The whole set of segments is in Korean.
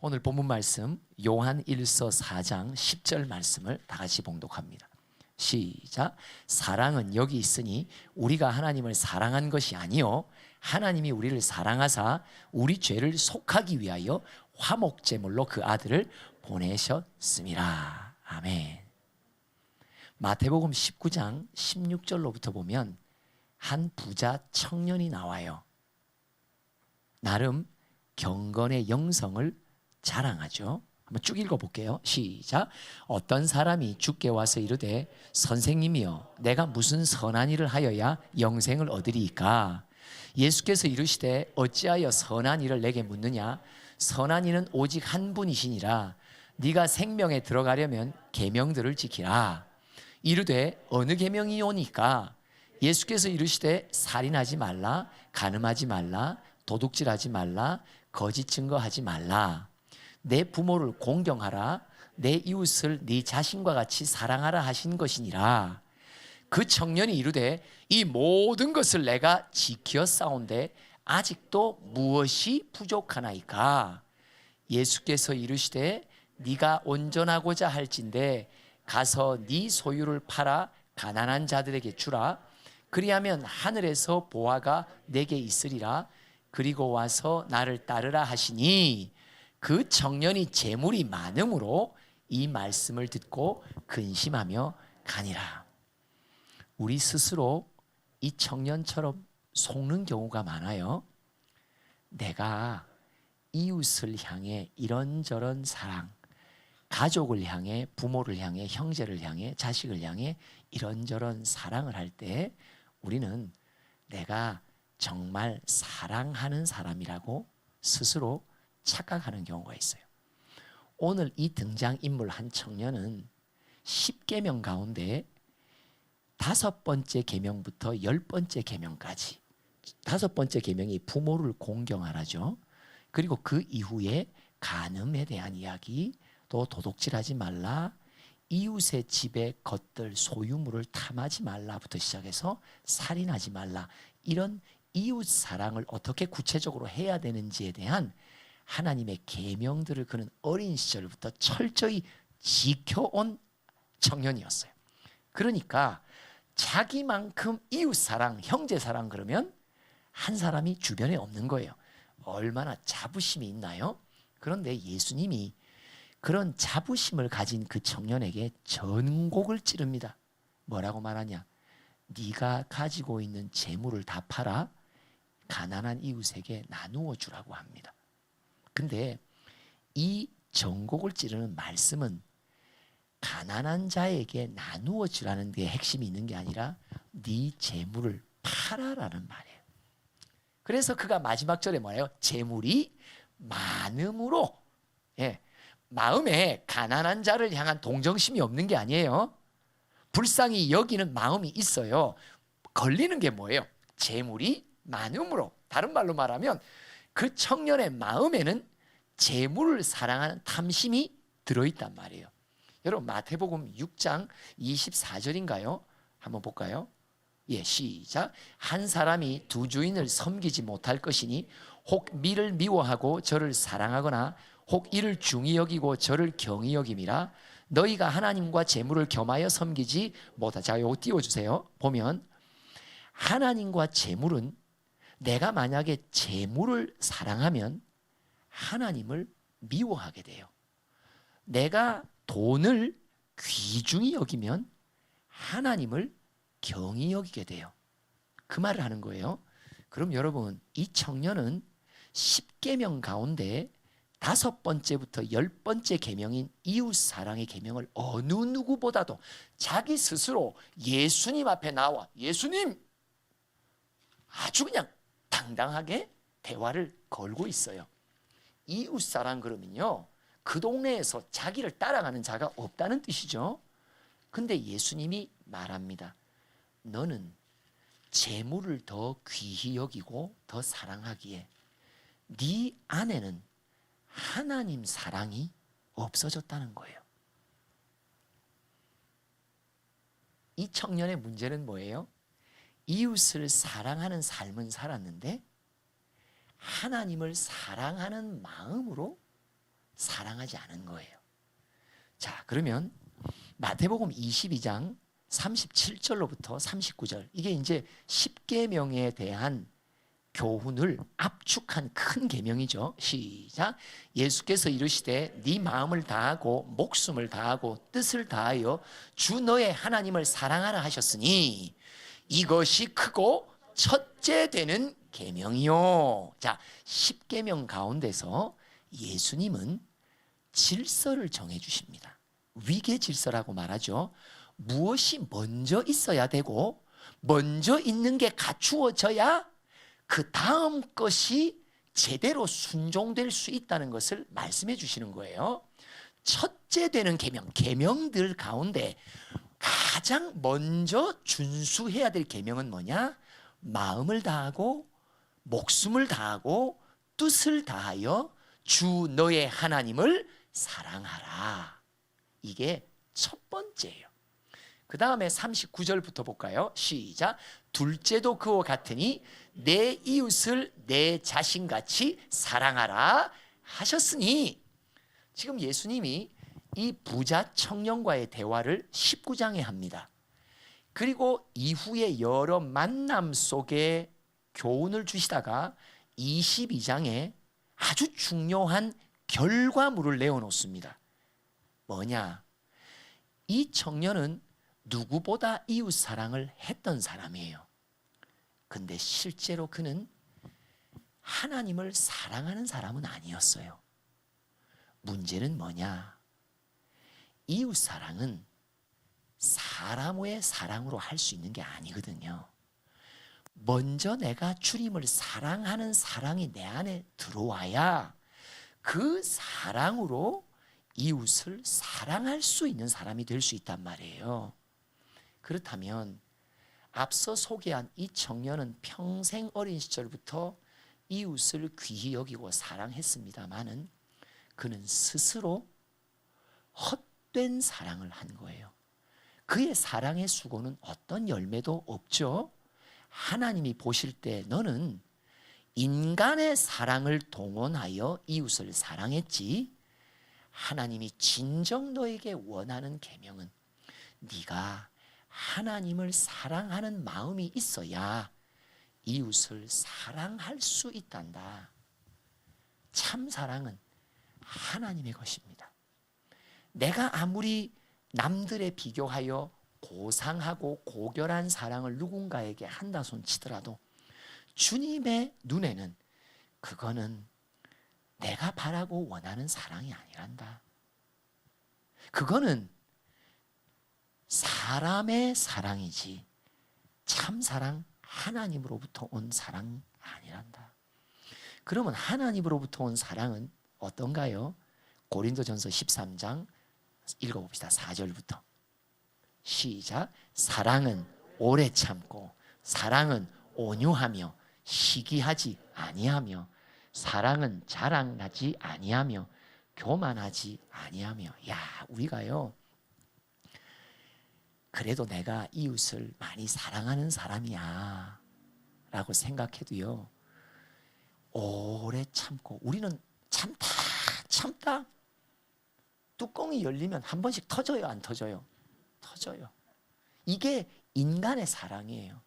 오늘 본문 말씀 요한 1서 4장 10절 말씀을 다 같이 봉독합니다. 시작. 사랑은 여기 있으니 우리가 하나님을 사랑한 것이 아니요 하나님이 우리를 사랑하사 우리 죄를 속하기 위하여 화목제물로 그 아들을 보내셨음이라. 아멘. 마태복음 19장 16절로부터 보면 한 부자 청년이 나와요. 나름 경건의 영성을 자랑하죠. 한번 쭉 읽어볼게요. 시작. 어떤 사람이 주께 와서 이르되 선생님이여 내가 무슨 선한 일을 하여야 영생을 얻으리이까? 예수께서 이르시되 어찌하여 선한 일을 내게 묻느냐? 선한 이는 오직 한 분이시니라. 네가 생명에 들어가려면 계명들을 지키라. 이르되 어느 계명이오니까? 예수께서 이르시되 살인하지 말라, 간음하지 말라, 도둑질하지 말라, 거짓 증거하지 말라. 내 부모를 공경하라, 내 이웃을 네 자신과 같이 사랑하라 하신 것이니라. 그 청년이 이르되 이 모든 것을 내가 지켰사온데 아직도 무엇이 부족하나이까? 예수께서 이르시되 네가 온전하고자 할진대 가서 네 소유를 팔아 가난한 자들에게 주라. 그리하면 하늘에서 보화가 내게 있으리라. 그리고 와서 나를 따르라 하시니 그 청년이 재물이 많음으로 이 말씀을 듣고 근심하며 가니라. 우리 스스로 이 청년처럼 속는 경우가 많아요. 내가 이웃을 향해 이런저런 사랑, 가족을 향해, 부모를 향해, 형제를 향해, 자식을 향해 이런저런 사랑을 할 때 우리는 내가 정말 사랑하는 사람이라고 스스로 착각하는 경우가 있어요. 오늘 이 등장인물 한 청년은 10계명 가운데 5번째 계명부터 10번째 계명까지 5번째 계명이 부모를 공경하라죠. 그리고 그 이후에 간음에 대한 이야기, 또 도둑질하지 말라, 이웃의 집의 것들 소유물을 탐하지 말라부터 시작해서 살인하지 말라, 이런 이웃 사랑을 어떻게 구체적으로 해야 되는지에 대한 하나님의 계명들을 그는 어린 시절부터 철저히 지켜온 청년이었어요. 그러니까 자기만큼 이웃 사랑, 형제 사랑 그러면 한 사람이 주변에 없는 거예요. 얼마나 자부심이 있나요? 그런데 예수님이 그런 자부심을 가진 그 청년에게 전곡을 찌릅니다. 뭐라고 말하냐? 네가 가지고 있는 재물을 다 팔아 가난한 이웃에게 나누어 주라고 합니다. 근데 이 전곡을 찌르는 말씀은 가난한 자에게 나누어 주라는 데 핵심이 있는 게 아니라 네 재물을 팔아라는 말이에요. 그래서 그가 마지막 절에 뭐예요? 재물이 많음으로, 마음에 가난한 자를 향한 동정심이 없는 게 아니에요. 불쌍히 여기는 마음이 있어요. 걸리는 게 뭐예요? 재물이 많음으로. 다른 말로 말하면 그 청년의 마음에는 재물을 사랑하는 탐심이 들어있단 말이에요. 여러분 마태복음 6장 24절인가요? 한번 볼까요? 시작. 한 사람이 두 주인을 섬기지 못할 것이니 혹 미를 미워하고 저를 사랑하거나 혹 이를 중히 여기고 저를 경히 여김이라. 너희가 하나님과 재물을 겸하여 섬기지 못하. 자, 이거 띄워주세요. 보면 하나님과 재물은, 내가 만약에 재물을 사랑하면 하나님을 미워하게 돼요. 내가 돈을 귀중히 여기면 하나님을 경히 여기게 돼요. 그 말을 하는 거예요. 그럼 여러분, 이 청년은 10계명 가운데 5번째부터 10번째 계명인 이웃 사랑의 계명을 어느 누구보다도 자기 스스로 예수님 앞에 나와 예수님 아주 그냥 당당하게 대화를 걸고 있어요. 이웃 사랑 그러면요, 그 동네에서 자기를 따라가는 자가 없다는 뜻이죠. 근데 예수님이 말합니다. 너는 재물을 더 귀히 여기고 더 사랑하기에 네 안에는 하나님 사랑이 없어졌다는 거예요. 이 청년의 문제는 뭐예요? 이웃을 사랑하는 삶은 살았는데 하나님을 사랑하는 마음으로 사랑하지 않은 거예요. 자, 그러면 마태복음 22장 37절로부터 39절, 이게 이제 10계명에 대한 교훈을 압축한 큰 계명이죠. 시작. 예수께서 이르시되 네 마음을 다하고 목숨을 다하고 뜻을 다하여 주 너의 하나님을 사랑하라 하셨으니 이것이 크고 첫째 되는 계명이요. 자, 10계명 가운데서 예수님은 질서를 정해 주십니다. 위계 질서라고 말하죠. 무엇이 먼저 있어야 되고 먼저 있는 게 갖추어져야 그 다음 것이 제대로 순종될 수 있다는 것을 말씀해 주시는 거예요. 첫째 되는 계명, 계명들 가운데 가장 먼저 준수해야 될 계명은 뭐냐? 마음을 다하고 목숨을 다하고 뜻을 다하여 주 너의 하나님을 사랑하라. 이게 첫 번째예요. 그 다음에 39절부터 볼까요? 시작. 둘째도 그와 같으니 내 이웃을 내 자신같이 사랑하라 하셨으니, 지금 예수님이 이 부자 청년과의 대화를 19장에 합니다. 그리고 이후에 여러 만남 속에 교훈을 주시다가 22장에 아주 중요한 결과물을 내어놓습니다. 뭐냐? 이 청년은 누구보다 이웃 사랑을 했던 사람이에요. 근데 실제로 그는 하나님을 사랑하는 사람은 아니었어요. 문제는 뭐냐? 이웃 사랑은 사람의 사랑으로 할 수 있는 게 아니거든요. 먼저 내가 주님을 사랑하는 사랑이 내 안에 들어와야 그 사랑으로 이웃을 사랑할 수 있는 사람이 될 수 있단 말이에요. 그렇다면 앞서 소개한 이 청년은 평생 어린 시절부터 이웃을 귀히 여기고 사랑했습니다마는 그는 스스로 헛된 사랑을 한 거예요. 그의 사랑의 수고는 어떤 열매도 없죠. 하나님이 보실 때 너는 인간의 사랑을 동원하여 이웃을 사랑했지, 하나님이 진정 너에게 원하는 계명은 네가 하나님을 사랑하는 마음이 있어야 이웃을 사랑할 수 있단다. 참 사랑은 하나님의 것입니다. 내가 아무리 남들에 비교하여 고상하고 고결한 사랑을 누군가에게 한다 손 치더라도 주님의 눈에는 그거는 내가 바라고 원하는 사랑이 아니란다. 그거는 사람의 사랑이지 참 사랑, 하나님으로부터 온 사랑 아니란다. 그러면 하나님으로부터 온 사랑은 어떤가요? 고린도전서 13장 읽어봅시다. 4절부터 시작. 사랑은 오래 참고 사랑은 온유하며 시기하지 아니하며 사랑은 자랑하지 아니하며 교만하지 아니하며. 야, 우리가요 그래도 내가 이웃을 많이 사랑하는 사람이야 라고 생각해도요 오래 참고, 우리는 참다 뚜껑이 열리면 한 번씩 터져요, 안 터져요? 터져요. 이게 인간의 사랑이에요.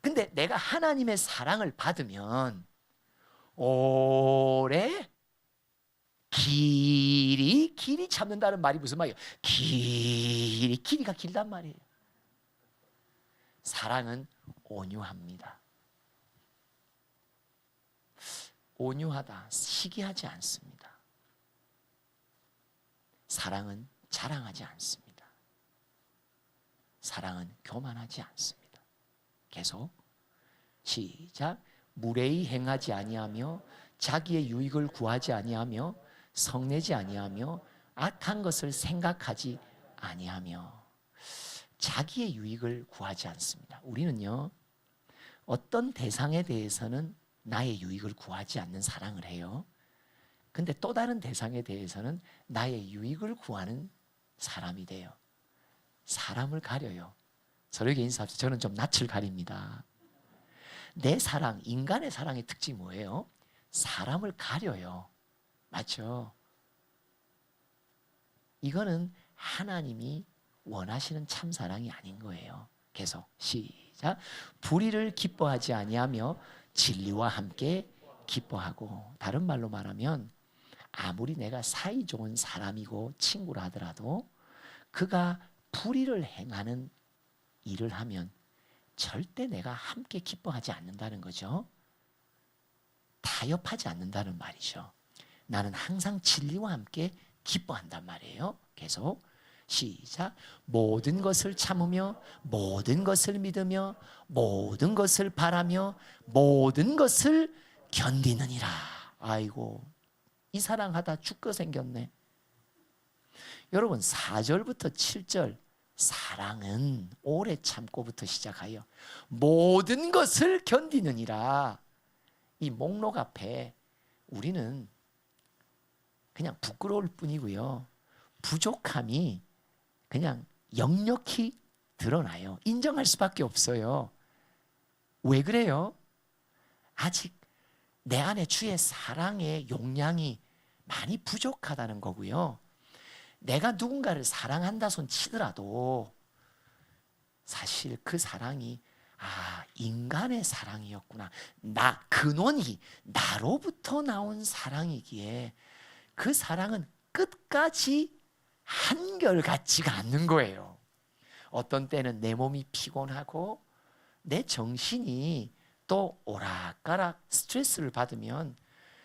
근데 내가 하나님의 사랑을 받으면 오래 길이 참는다는 말이 무슨 말이에요? 길이가 길단 말이에요. 사랑은 온유합니다. 온유하다, 시기하지 않습니다. 사랑은 자랑하지 않습니다. 사랑은 교만하지 않습니다. 계속 시작. 무례히 행하지 아니하며 자기의 유익을 구하지 아니하며 성내지 아니하며 악한 것을 생각하지 아니하며. 자기의 유익을 구하지 않습니다. 우리는요 어떤 대상에 대해서는 나의 유익을 구하지 않는 사랑을 해요. 근데 또 다른 대상에 대해서는 나의 유익을 구하는 사람이 돼요. 사람을 가려요. 저에게 인사합시다. 저는 좀 낯을 가립니다. 내 사랑, 인간의 사랑의 특징이 뭐예요? 사람을 가려요. 맞죠? 이거는 하나님이 원하시는 참사랑이 아닌 거예요. 계속 시작. 불의를 기뻐하지 아니하며 진리와 함께 기뻐하고. 다른 말로 말하면 아무리 내가 사이 좋은 사람이고 친구라 하더라도 그가 불의를 행하는 일을 하면 절대 내가 함께 기뻐하지 않는다는 거죠. 타협하지 않는다는 말이죠. 나는 항상 진리와 함께 기뻐한단 말이에요. 계속 시작. 모든 것을 참으며 모든 것을 믿으며 모든 것을 바라며 모든 것을 견디느니라. 아이고, 이 사랑하다 죽게 생겼네. 여러분 4절부터 7절 사랑은 오래 참고부터 시작하여 모든 것을 견디느니라. 이 목록 앞에 우리는 그냥 부끄러울 뿐이고요, 부족함이 그냥 역력히 드러나요. 인정할 수밖에 없어요. 왜 그래요? 아직 내 안에 주의 사랑의 용량이 많이 부족하다는 거고요. 내가 누군가를 사랑한다 손 치더라도 사실 그 사랑이 인간의 사랑이었구나, 근원이 나로부터 나온 사랑이기에 그 사랑은 끝까지 한결같지가 않는 거예요. 어떤 때는 내 몸이 피곤하고 내 정신이 또 오락가락 스트레스를 받으면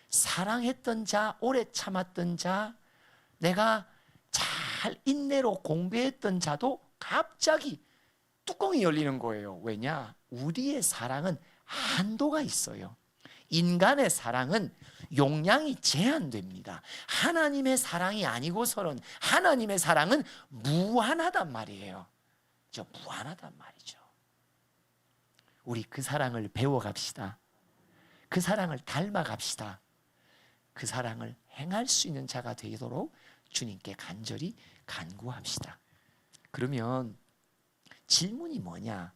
사랑했던 자, 오래 참았던 자, 내가 잘 인내로 공부했던 자도 갑자기 뚜껑이 열리는 거예요. 왜냐? 우리의 사랑은 한도가 있어요. 인간의 사랑은 용량이 제한됩니다. 하나님의 사랑이 아니고서는 하나님의 사랑은 무한하단 말이에요. 무한하단 말이죠. 우리 그 사랑을 배워갑시다. 그 사랑을 닮아갑시다. 그 사랑을 행할 수 있는 자가 되도록 주님께 간절히 간구합시다. 그러면 질문이 뭐냐?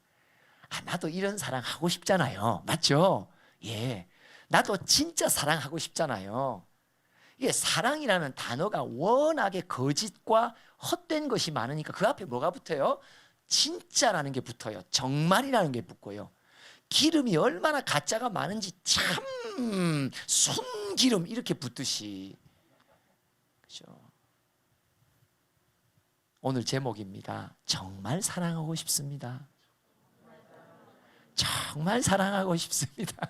나도 이런 사랑 하고 싶잖아요. 맞죠? 예, 나도 진짜 사랑하고 싶잖아요. 이게 사랑이라는 단어가 워낙에 거짓과 헛된 것이 많으니까 그 앞에 뭐가 붙어요? 진짜라는 게 붙어요. 정말이라는 게 붙고요. 기름이 얼마나 가짜가 많은지 참 순기름 이렇게 붙듯이. 그렇죠? 오늘 제목입니다. 정말 사랑하고 싶습니다. 정말 사랑하고 싶습니다.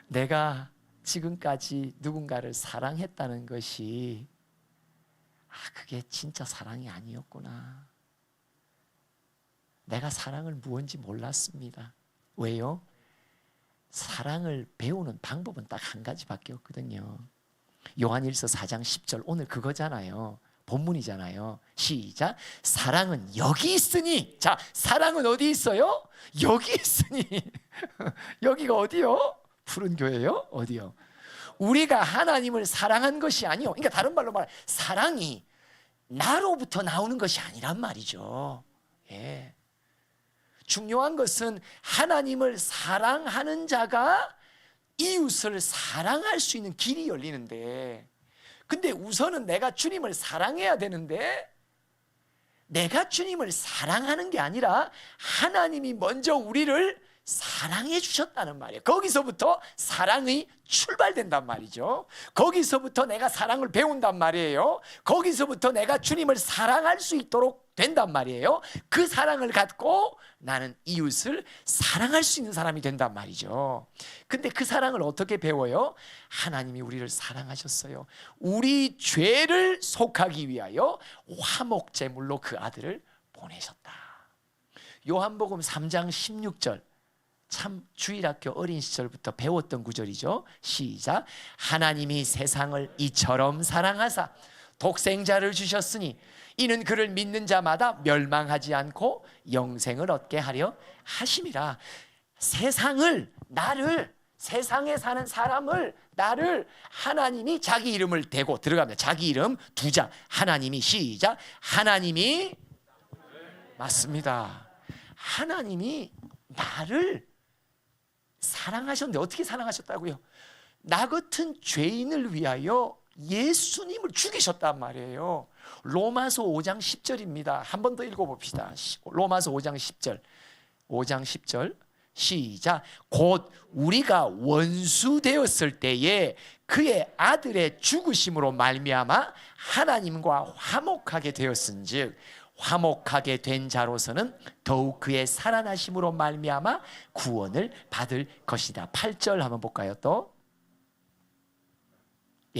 내가 지금까지 누군가를 사랑했다는 것이 그게 진짜 사랑이 아니었구나. 내가 사랑을 무언지 몰랐습니다. 왜요? 사랑을 배우는 방법은 딱 한 가지밖에 없거든요. 요한일서 4장 10절 오늘 그거잖아요. 본문이잖아요. 시작. 사랑은 여기 있으니. 자, 사랑은 어디 있어요? 여기 있으니. 여기가 어디요? 푸른 교회요? 어디요? 우리가 하나님을 사랑한 것이 아니요. 그러니까 다른 말로 말해 사랑이 나로부터 나오는 것이 아니란 말이죠. 예. 중요한 것은 하나님을 사랑하는 자가 이웃을 사랑할 수 있는 길이 열리는데, 근데 우선은 내가 주님을 사랑해야 되는데 내가 주님을 사랑하는 게 아니라 하나님이 먼저 우리를 사랑해 주셨다는 말이에요. 거기서부터 사랑이 출발된단 말이죠. 거기서부터 내가 사랑을 배운단 말이에요. 거기서부터 내가 주님을 사랑할 수 있도록 된단 말이에요. 그 사랑을 갖고 나는 이웃을 사랑할 수 있는 사람이 된단 말이죠. 근데 그 사랑을 어떻게 배워요? 하나님이 우리를 사랑하셨어요. 우리 죄를 속하기 위하여 화목제물로 그 아들을 보내셨다. 요한복음 3장 16절 참 주일학교 어린 시절부터 배웠던 구절이죠. 시작. 하나님이 세상을 이처럼 사랑하사 독생자를 주셨으니 이는 그를 믿는 자마다 멸망하지 않고 영생을 얻게 하려 하심이라. 세상을, 나를, 세상에 사는 사람을, 나를 하나님이 자기 이름을 대고 들어갑니다. 자기 이름 두 자. 하나님이 시작. 하나님이 맞습니다. 하나님이 나를 사랑하셨는데 어떻게 사랑하셨다고요? 나 같은 죄인을 위하여 예수님을 죽이셨단 말이에요. 로마서 5장 10절입니다. 한 번 더 읽어봅시다. 로마서 5장 10절. 5장 10절 시작. 곧 우리가 원수 되었을 때에 그의 아들의 죽으심으로 말미암아 하나님과 화목하게 되었은즉 화목하게 된 자로서는 더욱 그의 살아나심으로 말미암아 구원을 받을 것이다. 8절 한번 볼까요? 또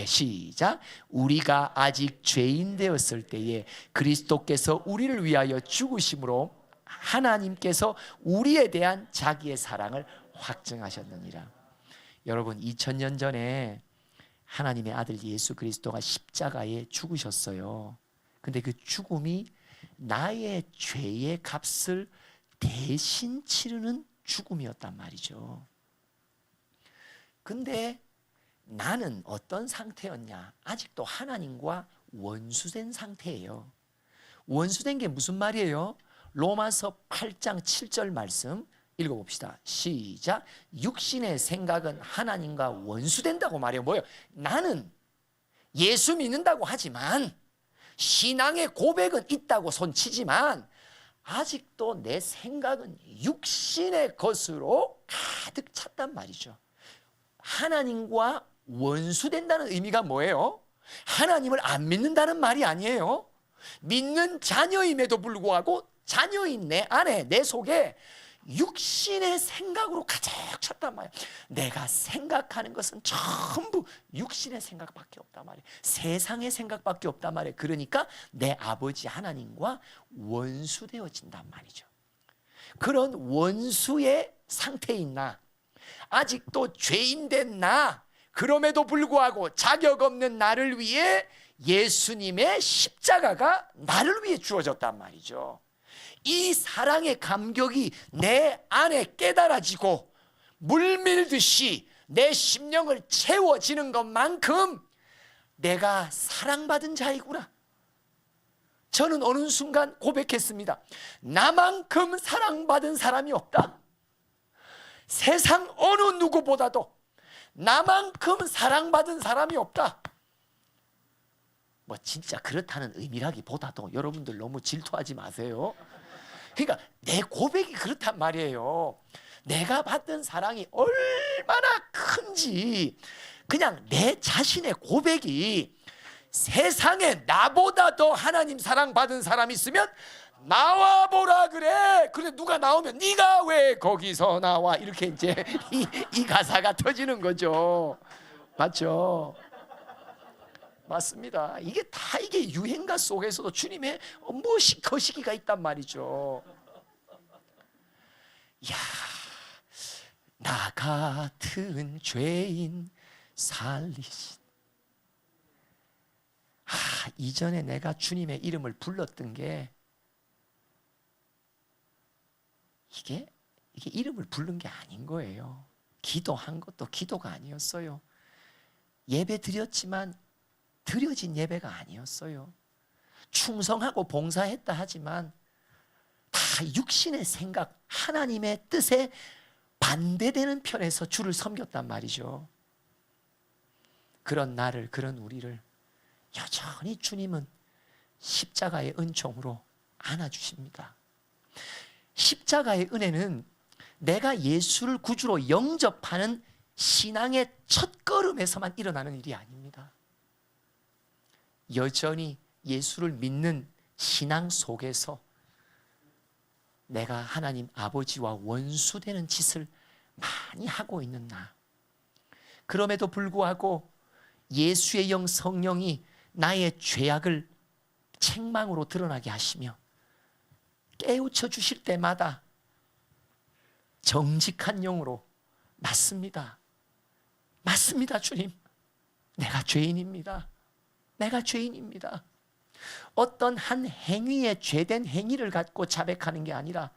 시작. 우리가 아직 죄인 되었을 때에 그리스도께서 우리를 위하여 죽으심으로 하나님께서 우리에 대한 자기의 사랑을 확증하셨느니라. 여러분 2000년 전에 하나님의 아들 예수 그리스도가 십자가에 죽으셨어요. 근데 그 죽음이 나의 죄의 값을 대신 치르는 죽음이었단 말이죠. 근데 나는 어떤 상태였냐? 아직도 하나님과 원수된 상태예요. 원수된 게 무슨 말이에요? 로마서 8장 7절 말씀 읽어봅시다. 시작. 육신의 생각은 하나님과 원수된다고 말해요. 뭐예요? 나는 예수 믿는다고 하지만 신앙의 고백은 있다고 손치지만 아직도 내 생각은 육신의 것으로 가득 찼단 말이죠. 하나님과 원수된다는 의미가 뭐예요? 하나님을 안 믿는다는 말이 아니에요. 믿는 자녀임에도 불구하고 자녀인 내 안에, 내 속에 육신의 생각으로 가득 찼단 말이에요. 내가 생각하는 것은 전부 육신의 생각밖에 없단 말이에요. 세상의 생각밖에 없단 말이에요. 그러니까 내 아버지 하나님과 원수되어진단 말이죠. 그런 원수의 상태인 나, 아직도 죄인된 나, 그럼에도 불구하고 자격 없는 나를 위해 예수님의 십자가가 나를 위해 주어졌단 말이죠. 이 사랑의 감격이 내 안에 깨달아지고 물밀듯이 내 심령을 채워지는 것만큼 내가 사랑받은 자이구나. 저는 어느 순간 고백했습니다. 나만큼 사랑받은 사람이 없다. 세상 어느 누구보다도 나만큼 사랑받은 사람이 없다. 뭐 진짜 그렇다는 의미라기보다도 여러분들 너무 질투하지 마세요. 그러니까 내 고백이 그렇단 말이에요. 내가 받은 사랑이 얼마나 큰지 그냥 내 자신의 고백이 세상에 나보다 더 하나님 사랑받은 사람이 있으면 나와 보라 그래. 그래 누가 나오면 네가 왜 거기서 나와 이렇게 이제 이 가사가 터지는 거죠. 맞죠? 맞습니다. 이게 다 이게 유행가 속에서도 주님의 무엇이 거시기가 있단 말이죠. 야, 나 같은 죄인 살리신. 이전에 내가 주님의 이름을 불렀던 게 이게 이름을 부른 게 아닌 거예요. 기도한 것도 기도가 아니었어요. 예배 드렸지만 드려진 예배가 아니었어요. 충성하고 봉사했다 하지만 다 육신의 생각, 하나님의 뜻에 반대되는 편에서 주를 섬겼단 말이죠. 그런 나를, 그런 우리를 여전히 주님은 십자가의 은총으로 안아주십니다. 십자가의 은혜는 내가 예수를 구주로 영접하는 신앙의 첫걸음에서만 일어나는 일이 아닙니다. 여전히 예수를 믿는 신앙 속에서 내가 하나님 아버지와 원수되는 짓을 많이 하고 있는 나, 그럼에도 불구하고 예수의 영 성령이 나의 죄악을 책망으로 드러나게 하시며 깨우쳐 주실 때마다 정직한 영으로 맞습니다. 맞습니다, 주님. 내가 죄인입니다. 내가 죄인입니다. 어떤 한 행위의 죄된 행위를 갖고 자백하는 게 아니라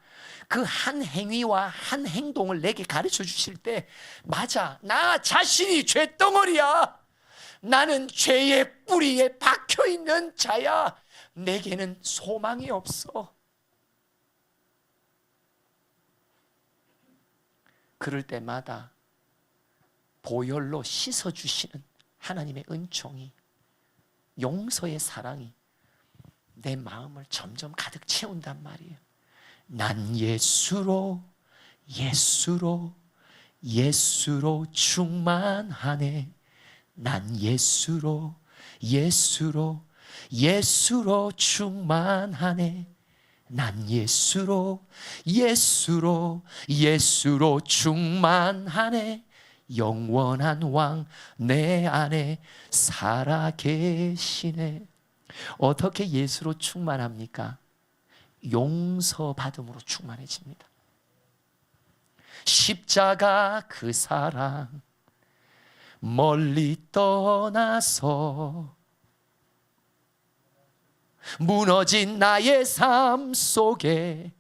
그 한 행위와 한 행동을 내게 가르쳐 주실 때 맞아, 나 자신이 죄덩어리야. 나는 죄의 뿌리에 박혀있는 자야. 내게는 소망이 없어. 그럴 때마다 보혈로 씻어주시는 하나님의 은총이 용서의 사랑이 내 마음을 점점 가득 채운단 말이에요. 난 예수로 충만하네. 난 예수로 충만하네. 난 예수로 충만하네. 영원한 왕 내 안에 살아계시네. 어떻게 예수로 충만합니까? 용서받음으로 충만해집니다. 십자가 그 사랑 멀리 떠나서 무너진 나의 삶 속에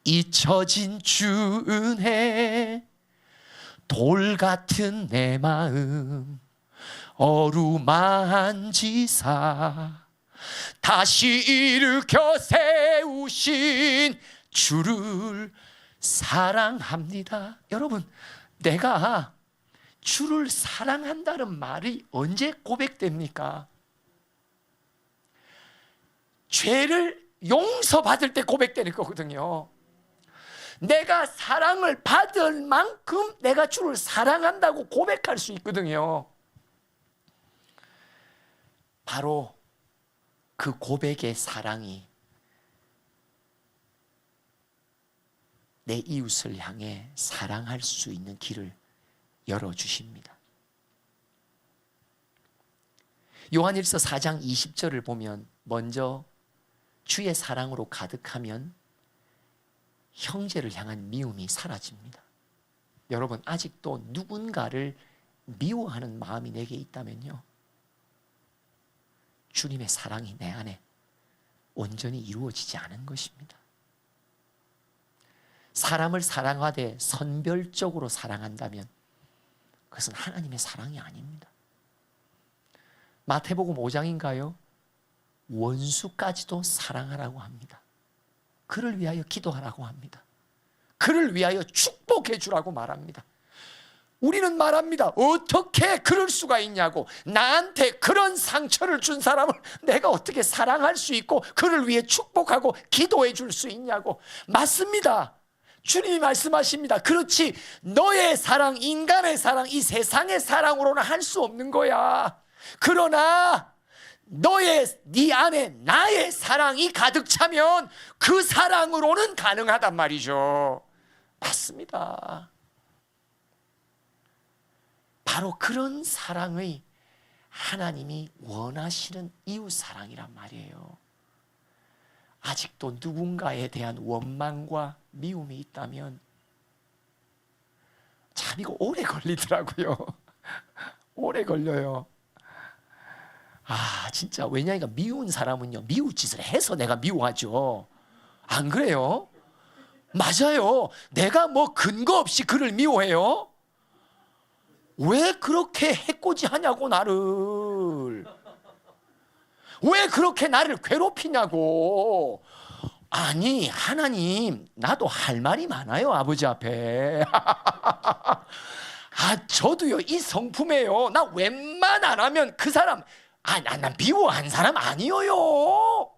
잊혀진 주 은혜, 돌 같은 내 마음 어루만지사 다시 일으켜 세우신 주를 사랑합니다. 여러분, 내가 주를 사랑한다는 말이 언제 고백됩니까? 죄를 용서받을 때 고백되는 거거든요. 내가 사랑을 받을 만큼 내가 주를 사랑한다고 고백할 수 있거든요. 바로 그 고백의 사랑이 내 이웃을 향해 사랑할 수 있는 길을 열어주십니다. 요한일서 4장 20절을 보면 먼저 주의 사랑으로 가득하면 형제를 향한 미움이 사라집니다. 여러분, 아직도 누군가를 미워하는 마음이 내게 있다면요, 주님의 사랑이 내 안에 온전히 이루어지지 않은 것입니다. 사람을 사랑하되 선별적으로 사랑한다면 그것은 하나님의 사랑이 아닙니다. 마태복음 5장인가요? 원수까지도 사랑하라고 합니다. 그를 위하여 기도하라고 합니다. 그를 위하여 축복해 주라고 말합니다. 우리는 말합니다. 어떻게 그럴 수가 있냐고. 나한테 그런 상처를 준 사람을 내가 어떻게 사랑할 수 있고 그를 위해 축복하고 기도해 줄 수 있냐고. 맞습니다. 주님이 말씀하십니다. 그렇지, 너의 사랑, 인간의 사랑, 이 세상의 사랑으로는 할 수 없는 거야. 그러나 네 안에 나의 사랑이 가득 차면 그 사랑으로는 가능하단 말이죠. 맞습니다. 바로 그런 사랑의 하나님이 원하시는 이웃 사랑이란 말이에요. 아직도 누군가에 대한 원망과 미움이 있다면 참 이거 오래 걸리더라고요. 오래 걸려요. 진짜 왜냐니까 미운 사람은요, 미울 짓을 해서 내가 미워하죠. 안 그래요? 맞아요. 내가 뭐 근거 없이 그를 미워해요? 왜 그렇게 해코지하냐고, 나를. 왜 그렇게 나를 괴롭히냐고. 아니, 하나님, 나도 할 말이 많아요, 아버지 앞에. 저도요, 이 성품이에요. 나 웬만 안 하면 그 사람, 나 미워한 사람 아니에요.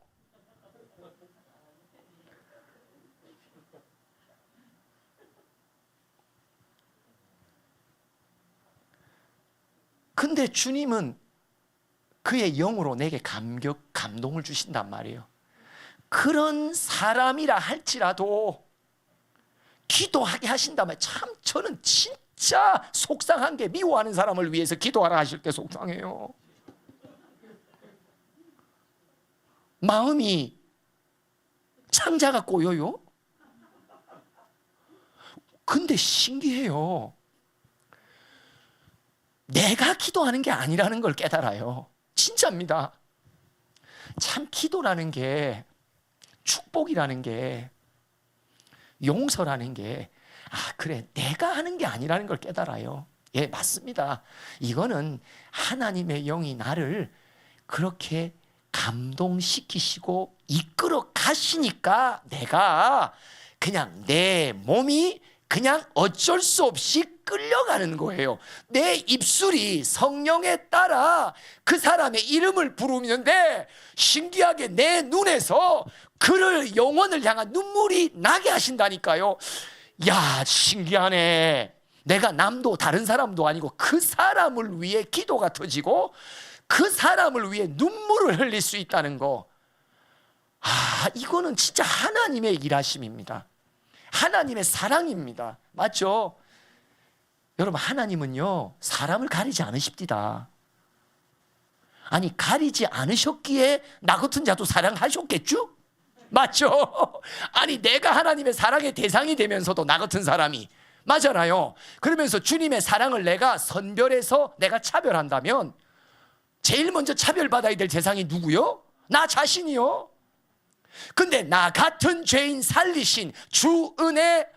근데 주님은 그의 영으로 내게 감동을 주신단 말이에요. 그런 사람이라 할지라도 기도하게 하신다면 참 저는 진짜 속상한 게, 미워하는 사람을 위해서 기도하라 하실 때 속상해요. 마음이 창자가 꼬여요. 근데 신기해요. 내가 기도하는 게 아니라는 걸 깨달아요. 진짜입니다. 참 기도라는 게, 축복이라는 게, 용서라는 게 그래, 내가 하는 게 아니라는 걸 깨달아요. 예, 맞습니다. 이거는 하나님의 영이 나를 그렇게 감동시키시고 이끌어 가시니까 내가 그냥 내 몸이 그냥 어쩔 수 없이 끌려가는 거예요. 내 입술이 성령에 따라 그 사람의 이름을 부르는데 신기하게 내 눈에서 그를 영혼을 향한 눈물이 나게 하신다니까요. 야, 신기하네. 내가 남도 다른 사람도 아니고 그 사람을 위해 기도가 터지고 그 사람을 위해 눈물을 흘릴 수 있다는 거. 이거는 진짜 하나님의 일하심입니다. 하나님의 사랑입니다. 맞죠? 여러분, 하나님은요 사람을 가리지 않으십니다. 아니, 가리지 않으셨기에 나 같은 자도 사랑하셨겠죠? 맞죠? 아니, 내가 하나님의 사랑의 대상이 되면서도 나 같은 사람이, 맞잖아요. 그러면서 주님의 사랑을 내가 선별해서 내가 차별한다면 제일 먼저 차별받아야 될 대상이 누구요? 나 자신이요. 근데 나 같은 죄인 살리신 주 은혜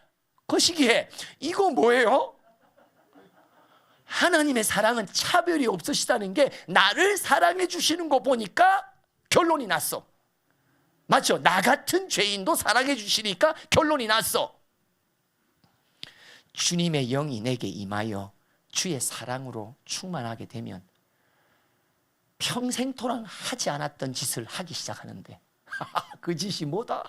거시기에 이거 뭐예요? 하나님의 사랑은 차별이 없으시다는 게 나를 사랑해 주시는 거 보니까 결론이 났어. 맞죠? 나 같은 죄인도 사랑해 주시니까 결론이 났어. 주님의 영이 내게 임하여 주의 사랑으로 충만하게 되면 평생 동안 하지 않았던 짓을 하기 시작하는데 그 짓이 뭐다?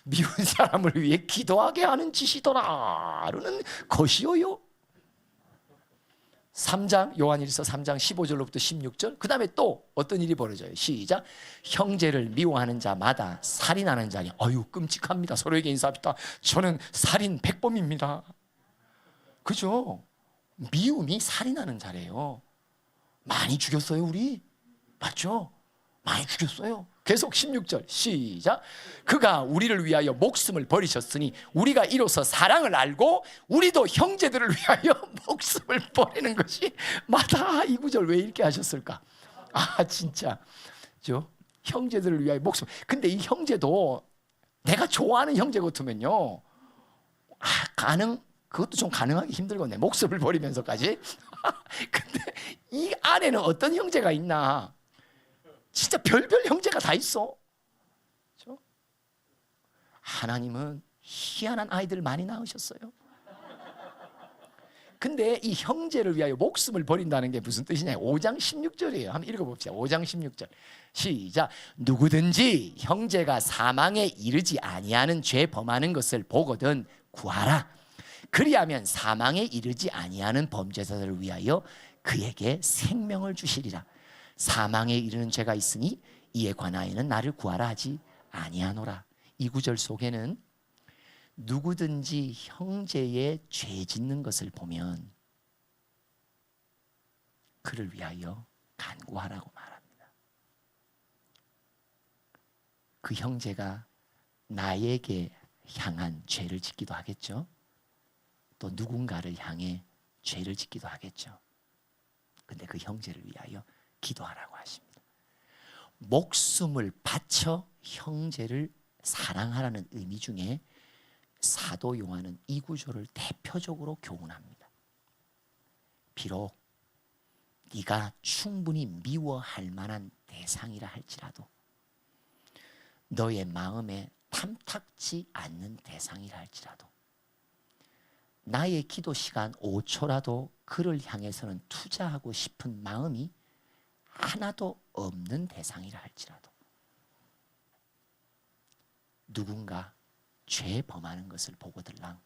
미운 사람을 위해 기도하게 하는 짓이더라라는 것이요. 3장 요한일서 3장 15절로부터 16절. 그 다음에 또 어떤 일이 벌어져요? 시작. 형제를 미워하는 자마다 살인하는 자니. 끔찍합니다. 서로에게 인사합시다. 저는 살인 백범입니다. 그죠? 미움이 살인하는 자래요. 많이 죽였어요 우리. 맞죠? 많이 죽였어요. 계속 16절 시작. 그가 우리를 위하여 목숨을 버리셨으니 우리가 이로써 사랑을 알고 우리도 형제들을 위하여 목숨을 버리는 것이 맞아. 이 구절 왜 이렇게 하셨을까? 진짜 형제들을 위하여 목숨. 근데 이 형제도 내가 좋아하는 형제 같으면요 그것도 좀 가능하기 힘들겠네. 목숨을 버리면서까지. 근데 이 안에는 어떤 형제가 있나? 진짜 별별 형제가 다 있어. 그렇죠? 하나님은 희한한 아이들 많이 낳으셨어요. 근데 이 형제를 위하여 목숨을 버린다는 게 무슨 뜻이냐? 5장 16절이에요. 한번 읽어봅시다. 5장 16절 시작. 누구든지 형제가 사망에 이르지 아니하는 죄 범하는 것을 보거든 구하라. 그리하면 사망에 이르지 아니하는 범죄자들을 위하여 그에게 생명을 주시리라. 사망에 이르는 죄가 있으니 이에 관하여는 나를 구하라 하지 아니하노라. 이 구절 속에는 누구든지 형제의 죄 짓는 것을 보면 그를 위하여 간구하라고 말합니다. 그 형제가 나에게 향한 죄를 짓기도 하겠죠. 또 누군가를 향해 죄를 짓기도 하겠죠. 근데 그 형제를 위하여 기도하라고 하십니다. 목숨을 바쳐 형제를 사랑하라는 의미 중에 사도 요한은 이 구절을 대표적으로 교훈합니다. 비록 네가 충분히 미워할 만한 대상이라 할지라도, 너의 마음에 탐탁지 않는 대상이라 할지라도, 나의 기도 시간 5초라도 그를 향해서는 투자하고 싶은 마음이 하나도 없는 대상이라 할지라도, 누군가 죄 범하는 것을 보고들랑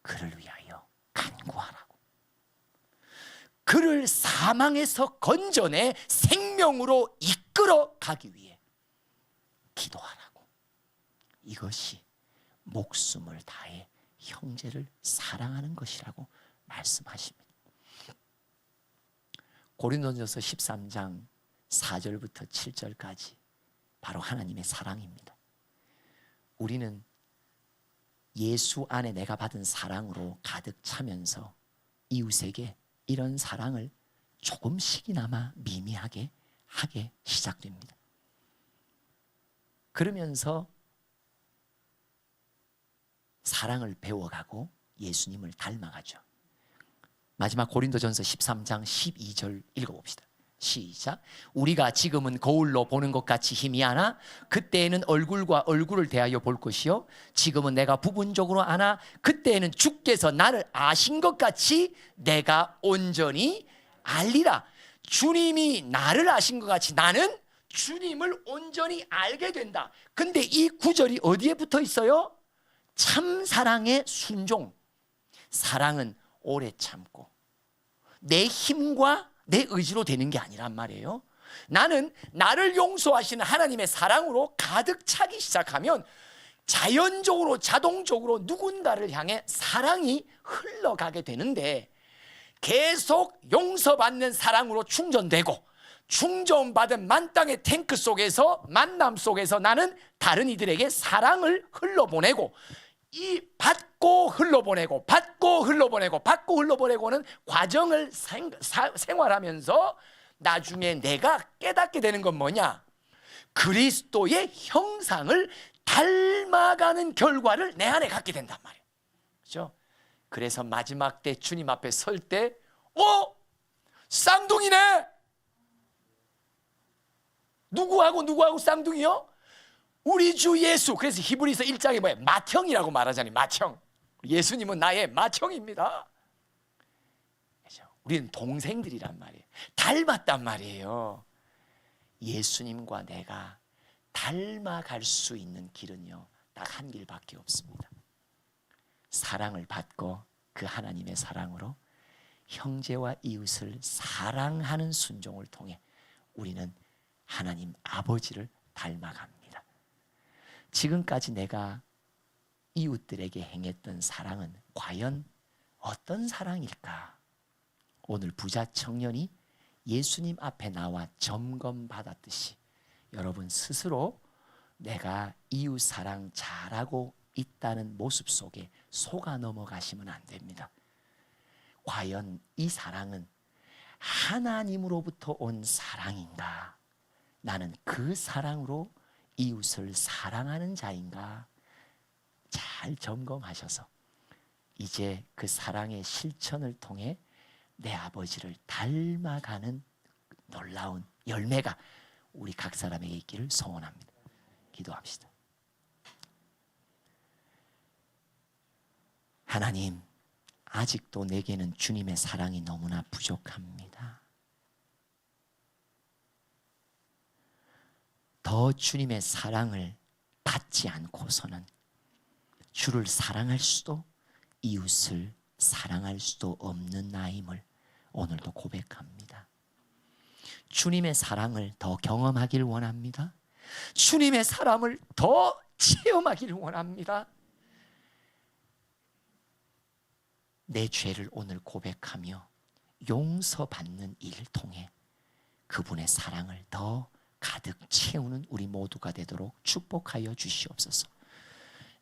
그를 위하여 간구하라고, 그를 사망에서 건져내 생명으로 이끌어 가기 위해 기도하라고. 이것이 목숨을 다해 형제를 사랑하는 것이라고 말씀하십니다. 고린도전서 13장 4절부터 7절까지 바로 하나님의 사랑입니다. 우리는 예수 안에 내가 받은 사랑으로 가득 차면서 이웃에게 이런 사랑을 조금씩이나마 미미하게 하게 시작됩니다. 그러면서 사랑을 배워가고 예수님을 닮아가죠. 마지막 고린도전서 13장 12절 읽어봅시다. 시작. 우리가 지금은 거울로 보는 것 같이 힘이 하나 그때에는 얼굴과 얼굴을 대하여 볼 것이요 지금은 내가 부분적으로 아나 그때에는 주께서 나를 아신 것 같이 내가 온전히 알리라. 주님이 나를 아신 것 같이 나는 주님을 온전히 알게 된다. 근데 이 구절이 어디에 붙어 있어요? 참 사랑의 순종. 사랑은 오래 참고 내 힘과 내 의지로 되는 게 아니란 말이에요. 나는 나를 용서하시는 하나님의 사랑으로 가득 차기 시작하면 자연적으로 자동적으로 누군가를 향해 사랑이 흘러가게 되는데 계속 용서받는 사랑으로 충전되고 충전받은 만땅의 탱크 속에서 만남 속에서 나는 다른 이들에게 사랑을 흘러보내고 이 받고 흘러보내고 받고 흘러보내고 받고 흘러보내고는 과정을 생활하면서 나중에 내가 깨닫게 되는 건 뭐냐? 그리스도의 형상을 닮아가는 결과를 내 안에 갖게 된단 말이에요. 그렇죠? 그래서 마지막 때 주님 앞에 설 때 쌍둥이네. 누구하고 쌍둥이요? 우리 주 예수. 그래서 히브리서 1장에 뭐예요? 맏형이라고 말하잖아요. 맏형. 예수님은 나의 맏형입니다. 그렇죠? 우리는 동생들이란 말이에요. 닮았단 말이에요. 예수님과 내가 닮아갈 수 있는 길은요 딱 한 길밖에 없습니다. 사랑을 받고 그 하나님의 사랑으로 형제와 이웃을 사랑하는 순종을 통해 우리는 하나님 아버지를 닮아갑니다. 지금까지 내가 이웃들에게 행했던 사랑은 과연 어떤 사랑일까? 오늘 부자 청년이 예수님 앞에 나와 점검받았듯이 여러분 스스로 내가 이웃 사랑 잘하고 있다는 모습 속에 속아 넘어가시면 안 됩니다. 과연 이 사랑은 하나님으로부터 온 사랑인가? 나는 그 사랑으로 이웃을 사랑하는 자인가? 잘 점검하셔서 이제 그 사랑의 실천을 통해 내 아버지를 닮아가는 놀라운 열매가 우리 각 사람에게 있기를 소원합니다. 기도합시다. 하나님, 아직도 내게는 주님의 사랑이 너무나 부족합니다. 더 주님의 사랑을 받지 않고서는 주를 사랑할 수도 이웃을 사랑할 수도 없는 나임을 오늘도 고백합니다. 주님의 사랑을 더 경험하길 원합니다. 주님의 사랑을 더 체험하길 원합니다. 내 죄를 오늘 고백하며 용서받는 일을 통해 그분의 사랑을 더 가득 채우는 우리 모두가 되도록 축복하여 주시옵소서.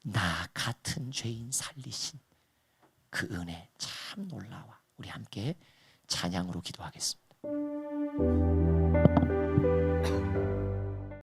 나 같은 죄인 살리신 그 은혜 참 놀라워. 우리 함께 찬양으로 기도하겠습니다.